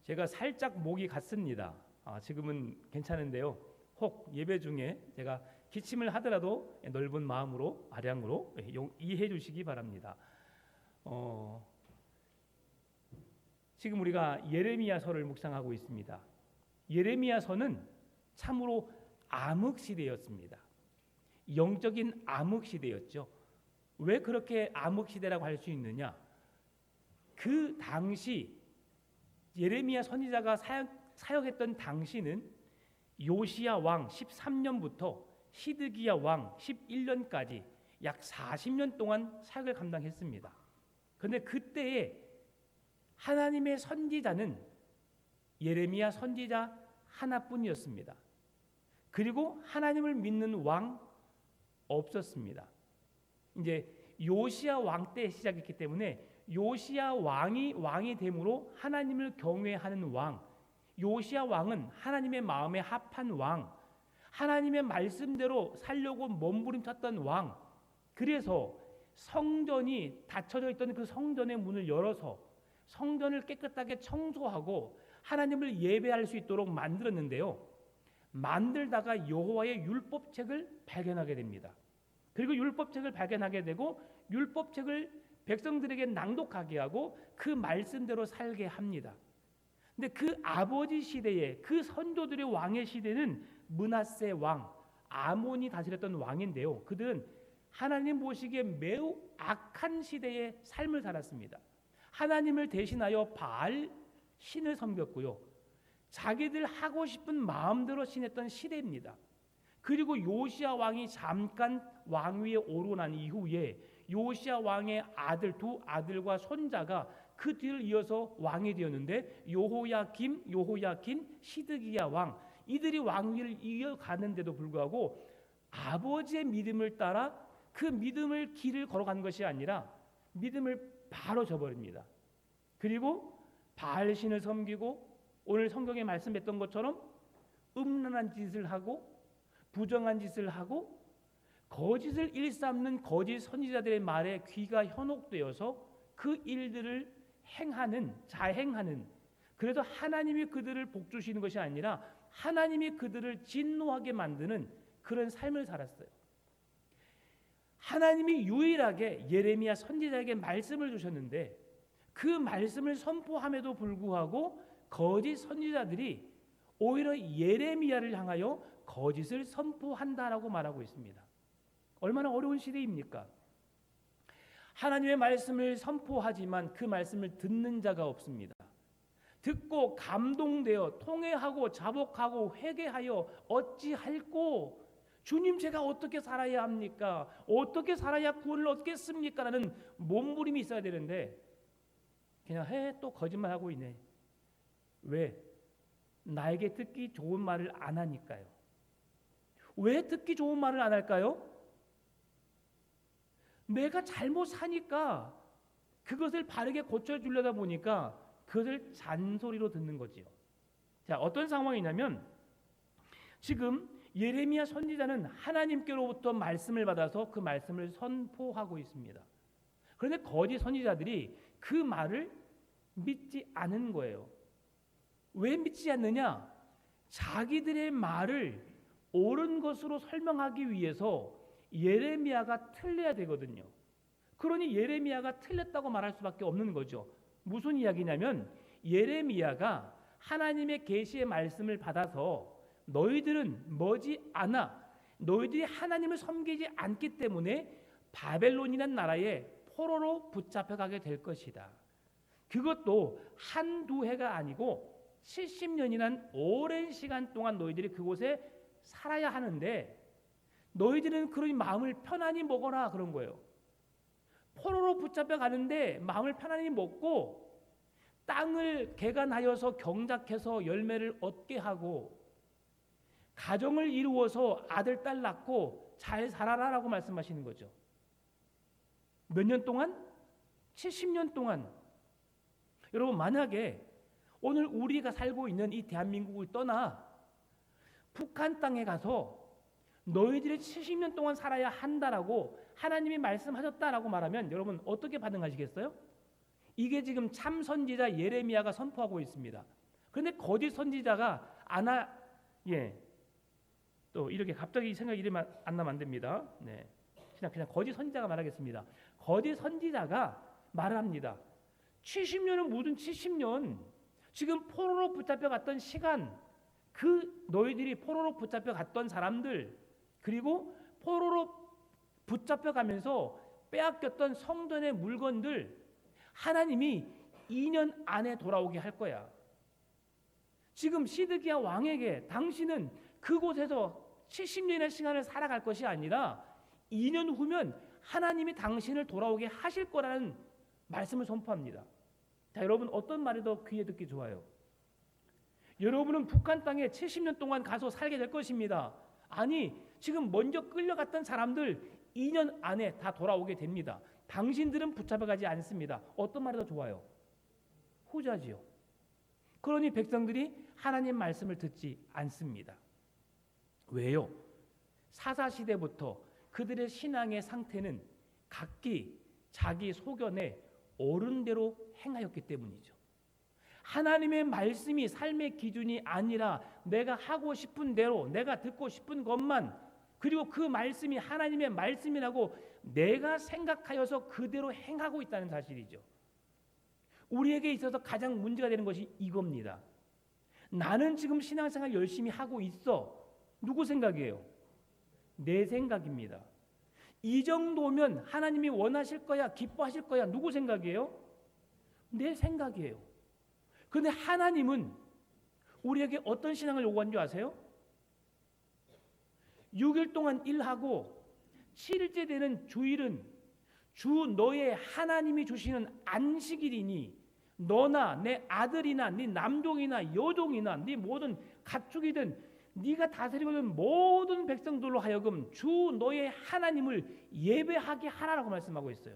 제가 살짝 목이 갔습니다. 지금은 괜찮은데요. 혹 예배 중에 제가 기침을 하더라도 넓은 마음으로 아량으로 이해해 주시기 바랍니다. 지금 우리가 예레미야서를 묵상하고 있습니다. 예레미야서는 참으로 암흑 시대였습니다. 영적인 암흑 시대였죠. 왜 그렇게 암흑 시대라고 할 수 있느냐? 그 당시 예레미야 선지자가 사역했던 당시는 요시야 왕 13년부터 시드기야 왕 11년까지 약 40년 동안 사역을 감당했습니다. 그런데 그때에 하나님의 선지자는 예레미야 선지자 하나뿐이었습니다. 그리고 하나님을 믿는 왕 없었습니다. 이제 요시야 왕 때 시작했기 때문에 요시야 왕이 됨으로 하나님을 경외하는 왕, 요시야 왕은 하나님의 마음에 합한 왕, 하나님의 말씀대로 살려고 몸부림쳤던 왕. 그래서 성전이 닫혀져 있던 그 성전의 문을 열어서 성전을 깨끗하게 청소하고 하나님을 예배할 수 있도록 만들었는데요. 만들다가 여호와의 율법책을 발견하게 됩니다. 그리고 율법책을 발견하게 되고 율법책을 백성들에게 낭독하게 하고 그 말씀대로 살게 합니다. 근데 그 아버지 시대에 그 선조들의 왕의 시대는 므낫세 왕, 아몬이 다스렸던 왕인데요. 그들은 하나님 보시기에 매우 악한 시대의 삶을 살았습니다. 하나님을 대신하여 바알 신을 섬겼고요. 자기들 하고 싶은 마음대로 신했던 시대입니다. 그리고 요시야 왕이 잠깐 왕위에 오르고 난 이후에 요시야 왕의 두 아들과 손자가 그 뒤를 이어서 왕이 되었는데 요호야김, 시드기야 왕, 이들이 왕위를 이어가는데도 불구하고 아버지의 믿음을 따라 그 믿음을 길을 걸어간 것이 아니라 믿음을 바로 저버립니다. 그리고 바알신을 섬기고 오늘 성경에 말씀했던 것처럼 음란한 짓을 하고 부정한 짓을 하고 거짓을 일삼는 거짓 선지자들의 말에 귀가 현혹되어서 그 일들을 자행하는, 그래도 하나님이 그들을 복주시는 것이 아니라 하나님이 그들을 진노하게 만드는 그런 삶을 살았어요. 하나님이 유일하게 예레미야 선지자에게 말씀을 주셨는데 그 말씀을 선포함에도 불구하고 거짓 선지자들이 오히려 예레미야를 향하여 거짓을 선포한다라고 말하고 있습니다. 얼마나 어려운 시대입니까? 하나님의 말씀을 선포하지만 그 말씀을 듣는 자가 없습니다. 듣고 감동되어 통회하고 자복하고 회개하여 어찌할꼬? 주님, 제가 어떻게 살아야 합니까? 어떻게 살아야 구원을 얻겠습니까? 라는 몸부림이 있어야 되는데 그냥 또 거짓말하고 있네. 왜? 나에게 듣기 좋은 말을 안 하니까요. 왜 듣기 좋은 말을 안 할까요? 내가 잘못 사니까 그것을 바르게 고쳐주려다 보니까 그것을 잔소리로 듣는 거지요. 자, 어떤 상황이냐면 지금 예레미야 선지자는 하나님께로부터 말씀을 받아서 그 말씀을 선포하고 있습니다. 그런데 거짓 선지자들이 그 말을 믿지 않은 거예요. 왜 믿지 않느냐? 자기들의 말을 옳은 것으로 설명하기 위해서 예레미야가 틀려야 되거든요. 그러니 예레미야가 틀렸다고 말할 수밖에 없는 거죠. 무슨 이야기냐면 예레미야가 하나님의 계시의 말씀을 받아서 너희들은 머지않아 너희들이 하나님을 섬기지 않기 때문에 바벨론이라는 나라에 포로로 붙잡혀가게 될 것이다. 그것도 한두 해가 아니고 70년이란 오랜 시간 동안 너희들이 그곳에 살아야 하는데 너희들은 그러니 마음을 편안히 먹어라 그런 거예요. 포로로 붙잡혀 가는데 마음을 편안히 먹고 땅을 개간하여서 경작해서 열매를 얻게 하고 가정을 이루어서 아들 딸 낳고 잘 살아라라고 말씀하시는 거죠. 몇 년 동안? 70년 동안. 여러분, 만약에 오늘 우리가 살고 있는 이 대한민국을 떠나 북한 땅에 가서 너희들이 70년 동안 살아야 한다라고 하나님이 말씀하셨다라고 말하면 여러분 어떻게 반응하시겠어요? 이게 지금 참 선지자 예레미야가 선포하고 있습니다. 그런데 거짓 선지자가 또 이렇게 갑자기 생각이 이러면 안 나면 안 됩니다. 네. 그냥 거짓 선지자가 말하겠습니다. 거짓 선지자가 말을 합니다. 70년은 무슨 70년? 지금 포로로 붙잡혀 갔던 시간, 그 너희들이 포로로 붙잡혀 갔던 사람들, 그리고 포로로 붙잡혀 가면서 빼앗겼던 성전의 물건들, 하나님이 2년 안에 돌아오게 할 거야. 지금 시드기야 왕에게 당신은 그곳에서 70년의 시간을 살아갈 것이 아니라 2년 후면 하나님이 당신을 돌아오게 하실 거라는 말씀을 선포합니다. 자, 여러분 어떤 말이 더 귀에 듣기 좋아요? 여러분은 북한 땅에 70년 동안 가서 살게 될 것입니다. 아니, 지금 먼저 끌려갔던 사람들 2년 안에 다 돌아오게 됩니다. 당신들은 붙잡아가지 않습니다. 어떤 말이 더 좋아요? 후자지요. 그러니 백성들이 하나님 말씀을 듣지 않습니다. 왜요? 사사시대부터 그들의 신앙의 상태는 각기 자기 소견에 옳은 대로 행하였기 때문이죠. 하나님의 말씀이 삶의 기준이 아니라 내가 하고 싶은 대로, 내가 듣고 싶은 것만, 그리고 그 말씀이 하나님의 말씀이라고 내가 생각하여서 그대로 행하고 있다는 사실이죠. 우리에게 있어서 가장 문제가 되는 것이 이겁니다. 나는 지금 신앙생활 열심히 하고 있어. 누구 생각이에요? 내 생각입니다. 이 정도면 하나님이 원하실 거야, 기뻐하실 거야. 누구 생각이에요? 내 생각이에요. 그런데 하나님은 우리에게 어떤 신앙을 요구한 줄 아세요? 6일 동안 일하고 7일째 되는 주일은 주 너의 하나님이 주시는 안식일이니 너나 내 아들이나 네 남종이나 여종이나 네 모든 가축이든 네가 다스리고 있는 모든 백성들로 하여금 주 너의 하나님을 예배하게 하라고 말씀하고 있어요.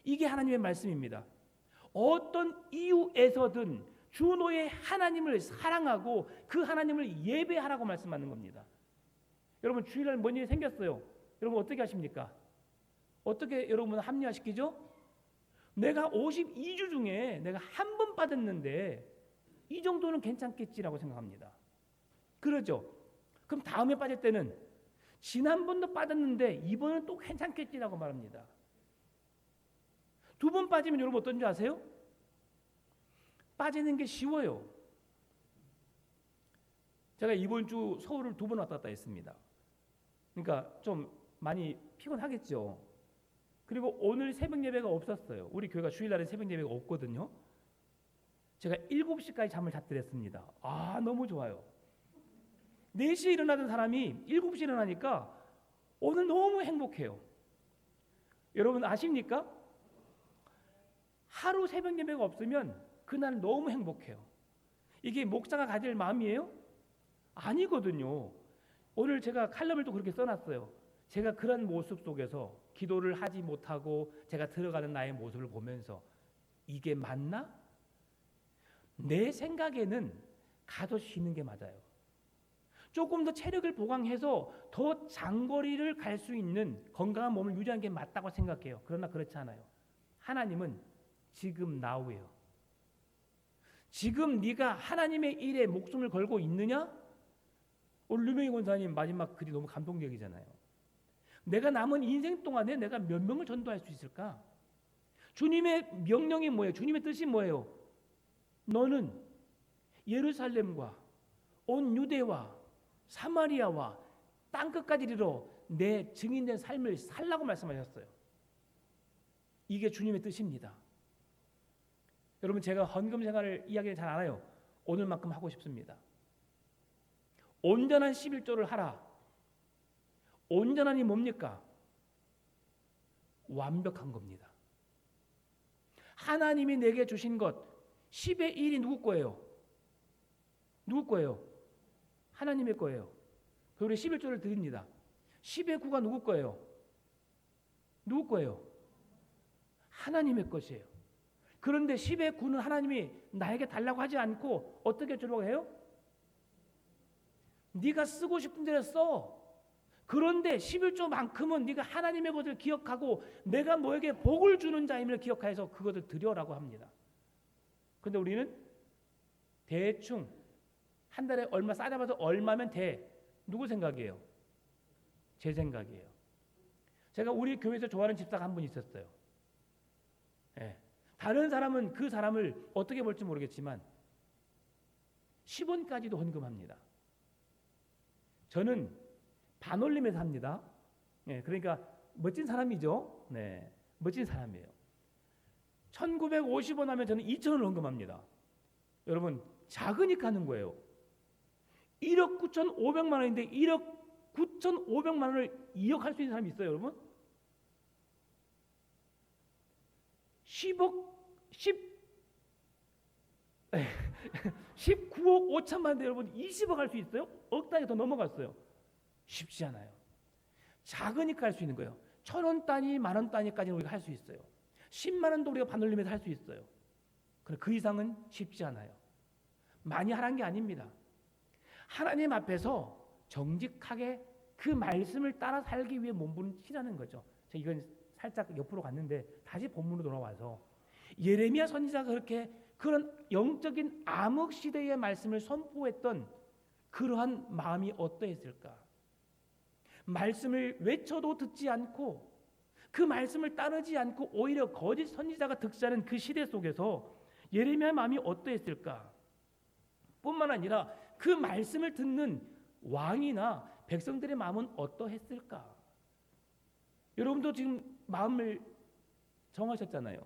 이게 하나님의 말씀입니다. 어떤 이유에서든 주 너의 하나님을 사랑하고 그 하나님을 예배하라고 말씀하는 겁니다. 여러분 주일날 뭔 일이 생겼어요. 여러분 어떻게 하십니까? 어떻게 여러분 합리화시키죠? 내가 52주 중에 내가 한 번 빠졌는데 이 정도는 괜찮겠지라고 생각합니다. 그러죠? 그럼 다음에 빠질 때는 지난번도 빠졌는데 이번은 또 괜찮겠지라고 말합니다. 2번 빠지면 여러분 어떤 줄 아세요? 빠지는 게 쉬워요. 제가 이번 주 서울을 2번 왔다 갔다 했습니다. 그러니까 좀 많이 피곤하겠죠. 그리고 오늘 새벽 예배가 없었어요. 우리 교회가 주일날에 새벽 예배가 없거든요. 제가 7시까지 잠을 잤더랬습니다. 너무 좋아요. 4시에 일어나던 사람이 7시에 일어나니까 오늘 너무 행복해요. 여러분 아십니까? 하루 새벽 예배가 없으면 그날 너무 행복해요. 이게 목사가 가질 마음이에요? 아니거든요. 오늘 제가 칼럼을 또 그렇게 써놨어요. 제가 그런 모습 속에서 기도를 하지 못하고 제가 들어가는 나의 모습을 보면서 이게 맞나? 내 생각에는 가서 쉬는 게 맞아요. 조금 더 체력을 보강해서 더 장거리를 갈 수 있는 건강한 몸을 유지하는 게 맞다고 생각해요. 그러나 그렇지 않아요. 하나님은 지금 나우예요. 지금 네가 하나님의 일에 목숨을 걸고 있느냐? 오늘 류명희 권사님 마지막 글이 너무 감동적이잖아요. 내가 남은 인생 동안에 내가 몇 명을 전도할 수 있을까? 주님의 명령이 뭐예요? 주님의 뜻이 뭐예요? 너는 예루살렘과 온 유대와 사마리아와 땅끝까지 이르러 내 증인된 삶을 살라고 말씀하셨어요. 이게 주님의 뜻입니다. 여러분 제가 헌금 생활을 이야기를 잘 알아요. 오늘만큼 하고 싶습니다. 온전한 11조를 하라. 온전한이 뭡니까? 완벽한 겁니다. 하나님이 내게 주신 것 10의 1이 누구 거예요? 누구 거예요? 하나님의 거예요. 그리고 우리 11조를 드립니다. 10의 9가 누구 거예요? 누구 거예요? 하나님의 것이에요. 그런데 10의 9는 하나님이 나에게 달라고 하지 않고 어떻게 주려고 해요? 네가 쓰고 싶은 대로 써. 그런데 11조만큼은 네가 하나님의 것을 기억하고 내가 너에게 복을 주는 자임을 기억하여서 그것을 드려라고 합니다. 그런데 우리는 대충 한 달에 얼마 싸잡아서 얼마면 돼. 누구 생각이에요? 제 생각이에요. 제가 우리 교회에서 좋아하는 집사가 한 분 있었어요. 예. 다른 사람은 그 사람을 어떻게 볼지 모르겠지만 10원까지도 헌금합니다. 저는 반올림에서 합니다. 예, 그러니까 멋진 사람이죠. 네, 멋진 사람이에요. 1950원 하면 저는 2,000원 헌금합니다. 여러분, 작으니까 하는 거예요. 1억 9,500만 원인데 1억 9,500만 원을 2억 할 수 있는 사람이 있어요, 여러분? 19억 5천만 원인데 여러분 20억 할 수 있어요? 억 단위 더 넘어갔어요. 쉽지 않아요. 작으니까 할 수 있는 거예요. 1,000원 단위, 만원 단위까지는 우리가 할 수 있어요. 10만 원도 우리가 반올림해서 할 수 있어요. 그런데 그 이상은 쉽지 않아요. 많이 하라는 게 아닙니다. 하나님 앞에서 정직하게 그 말씀을 따라 살기 위해 몸부림치라는 거죠. 제가 이건 살짝 옆으로 갔는데 다시 본문으로 돌아와서 예레미야 선지자가 그렇게 그런 영적인 암흑 시대의 말씀을 선포했던 그러한 마음이 어떠했을까? 말씀을 외쳐도 듣지 않고 그 말씀을 따르지 않고 오히려 거짓 선지자가 득세하는 그 시대 속에서 예레미야의 마음이 어떠했을까? 뿐만 아니라 그 말씀을 듣는 왕이나 백성들의 마음은 어떠했을까? 여러분도 지금 마음을 정하셨잖아요.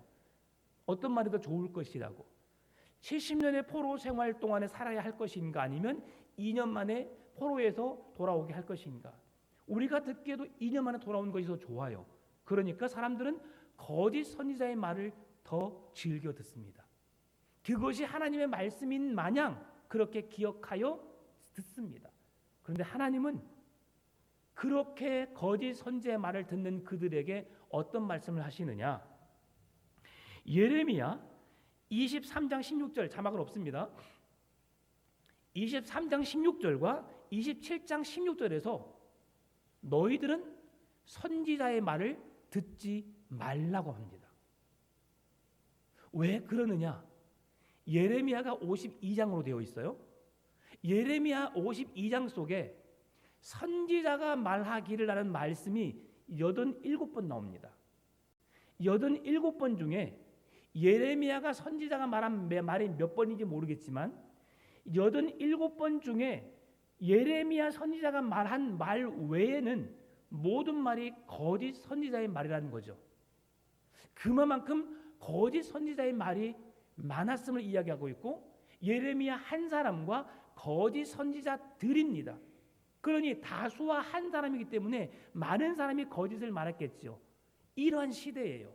어떤 말이 더 좋을 것이라고. 70년의 포로 생활 동안에 살아야 할 것인가 아니면 2년 만에 포로에서 돌아오게 할 것인가. 우리가 듣기에도 2년 만에 돌아온 것이 더 좋아요. 그러니까 사람들은 거짓 선지자의 말을 더 즐겨 듣습니다. 그것이 하나님의 말씀인 마냥 그렇게 기억하여 듣습니다. 그런데 하나님은 그렇게 거짓 선지자의 말을 듣는 그들에게 어떤 말씀을 하시느냐? 예레미야 23장 16절 자막은 없습니다. 23장 16절과 27장 16절에서 너희들은 선지자의 말을 듣지 말라고 합니다. 왜 그러느냐? 예레미야가 52장으로 되어 있어요. 예레미야 52장 속에 선지자가 말하기를 하는 말씀이 87번 나옵니다. 87번 중에 예레미야가 선지자가 말한 말이 몇 번인지 모르겠지만 87번 중에 예레미야 선지자가 말한 말 외에는 모든 말이 거짓 선지자의 말이라는 거죠. 그만큼 거짓 선지자의 말이 많았음을 이야기하고 있고 예레미야 한 사람과 거짓 선지자들입니다. 그러니 다수와 한 사람이기 때문에 많은 사람이 거짓을 말했겠죠. 이러한 시대예요.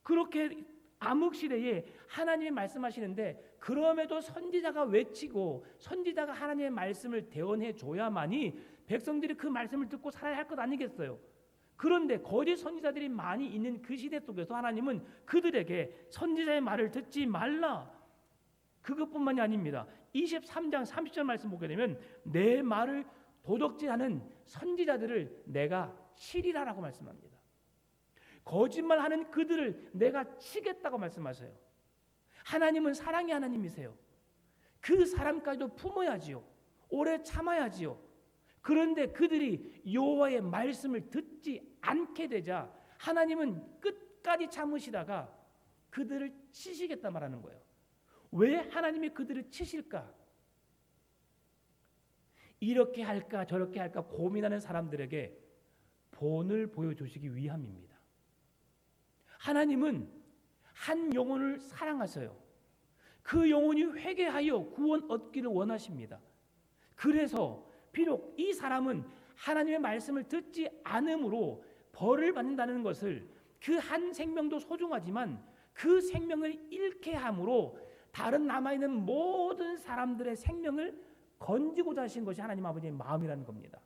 그렇게 암흑 시대에 하나님이 말씀하시는데 그럼에도 선지자가 외치고 선지자가 하나님의 말씀을 대언해 줘야만이 백성들이 그 말씀을 듣고 살아야 할 것 아니겠어요? 그런데 거짓 선지자들이 많이 있는 그 시대 속에서 하나님은 그들에게 선지자의 말을 듣지 말라. 그것뿐만이 아닙니다. 23장 30절 말씀 보게 되면 내 말을 도적질하는 선지자들을 내가 치리라라고 말씀합니다. 거짓말하는 그들을 내가 치겠다고 말씀하세요. 하나님은 사랑의 하나님이세요. 그 사람까지도 품어야지요. 오래 참아야지요. 그런데 그들이 여호와의 말씀을 듣지 않게 되자 하나님은 끝까지 참으시다가 그들을 치시겠다 말하는 거예요. 왜 하나님이 그들을 치실까? 이렇게 할까 저렇게 할까 고민하는 사람들에게 본을 보여주시기 위함입니다. 하나님은 한 영혼을 사랑하세요. 그 영혼이 회개하여 구원 얻기를 원하십니다. 그래서 비록 이 사람은 하나님의 말씀을 듣지 않음으로 벌을 받는다는 것을 그 한 생명도 소중하지만 그 생명을 잃게 함으로 다른 남아있는 모든 사람들의 생명을 건지고자 하신 것이 하나님 아버지의 마음이라는 겁니다.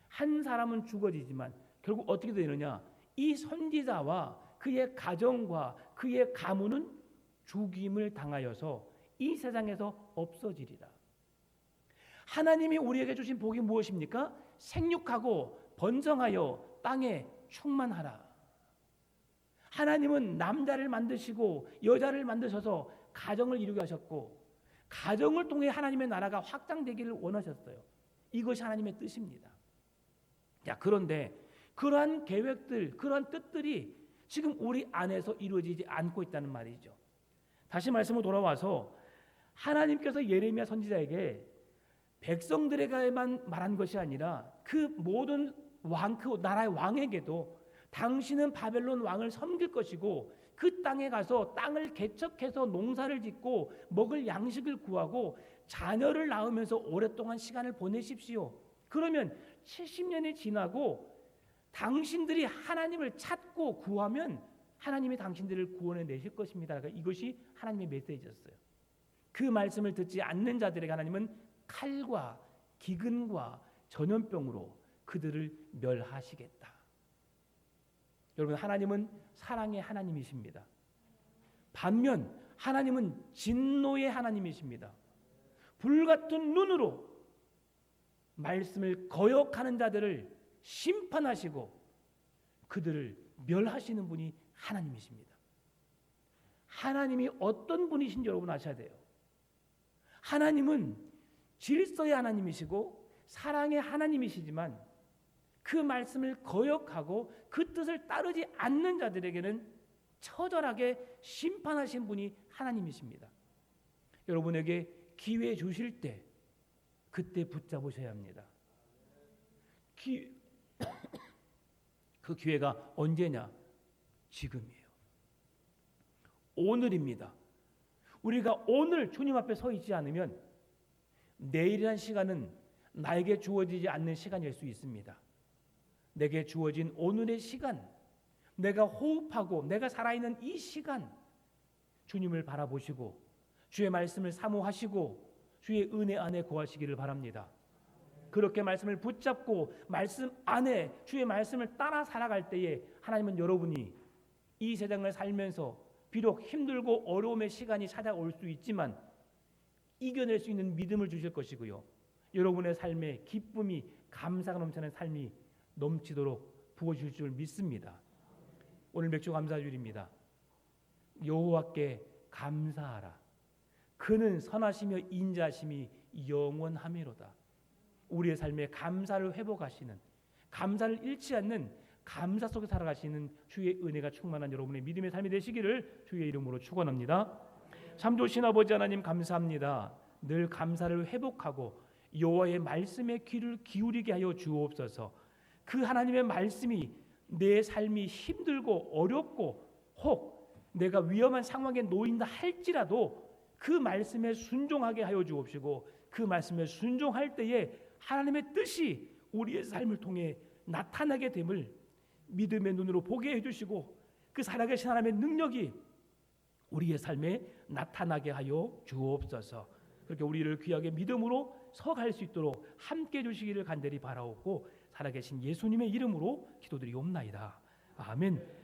한 사람은 죽어지지만 결국 어떻게 되느냐? 이 선지자와 그의 가정과 그의 가문은 죽임을 당하여서 이 세상에서 없어지리라. 하나님이 우리에게 주신 복이 무엇입니까? 생육하고 번성하여 땅에 충만하라. 하나님은 남자를 만드시고 여자를 만드셔서 가정을 이루게 하셨고 가정을 통해 하나님의 나라가 확장되기를 원하셨어요. 이것이 하나님의 뜻입니다. 자, 그런데 그러한 계획들, 그러한 뜻들이 지금 우리 안에서 이루어지지 않고 있다는 말이죠. 다시 말씀으로 돌아와서 하나님께서 예레미야 선지자에게 백성들에게만 말한 것이 아니라 그 모든 왕, 그 나라의 왕에게도 당신은 바벨론 왕을 섬길 것이고 그 땅에 가서 땅을 개척해서 농사를 짓고 먹을 양식을 구하고 자녀를 낳으면서 오랫동안 시간을 보내십시오. 그러면 70년이 지나고 당신들이 하나님을 찾고 구하면 하나님이 당신들을 구원해 내실 것입니다. 그러니까 이것이 하나님의 메시지였어요. 그 말씀을 듣지 않는 자들에게 하나님은 칼과 기근과 전염병으로 그들을 멸하시겠다. 여러분, 하나님은 사랑의 하나님이십니다. 반면 하나님은 진노의 하나님이십니다. 불같은 눈으로 말씀을 거역하는 자들을 심판하시고 그들을 멸하시는 분이 하나님이십니다. 하나님이 어떤 분이신지 여러분 아셔야 돼요. 하나님은 질서의 하나님이시고 사랑의 하나님이시지만 그 말씀을 거역하고 그 뜻을 따르지 않는 자들에게는 처절하게 심판하신 분이 하나님이십니다. 여러분에게 기회 주실 때 그때 붙잡으셔야 합니다. 그 기회가 언제냐? 지금이에요. 오늘입니다. 우리가 오늘 주님 앞에 서 있지 않으면 내일이란 시간은 나에게 주어지지 않는 시간일 수 있습니다. 내게 주어진 오늘의 시간, 내가 호흡하고 내가 살아있는 이 시간, 주님을 바라보시고 주의 말씀을 사모하시고 주의 은혜 안에 거하시기를 바랍니다. 그렇게 말씀을 붙잡고 말씀 안에 주의 말씀을 따라 살아갈 때에 하나님은 여러분이 이 세상을 살면서 비록 힘들고 어려움의 시간이 찾아올 수 있지만 이겨낼 수 있는 믿음을 주실 것이고요. 여러분의 삶에 기쁨이 감사가 넘치는 삶이 넘치도록 부어주실 줄 믿습니다. 오늘 맥주 감사주일입니다. 여호와께 감사하라. 그는 선하시며 인자하심이 영원하미로다. 우리의 삶에 감사를 회복하시는, 감사를 잃지 않는 감사 속에 살아가시는 주의 은혜가 충만한 여러분의 믿음의 삶이 되시기를 주의 이름으로 축원합니다. 참 좋으신 아버지 하나님 감사합니다. 늘 감사를 회복하고 여호와의 말씀에 귀를 기울이게 하여 주옵소서. 그 하나님의 말씀이 내 삶이 힘들고 어렵고 혹 내가 위험한 상황에 놓인다 할지라도 그 말씀에 순종하게 하여 주옵시고 그 말씀에 순종할 때에 하나님의 뜻이 우리의 삶을 통해 나타나게 됨을 믿음의 눈으로 보게 해주시고 그 살아계신 하나님의 능력이 우리의 삶에 나타나게 하여 주옵소서. 그렇게 우리를 귀하게 믿음으로 서갈 수 있도록 함께 해주시기를 간절히 바라옵고 살아계신 예수님의 이름으로 기도드리옵나이다. 아멘.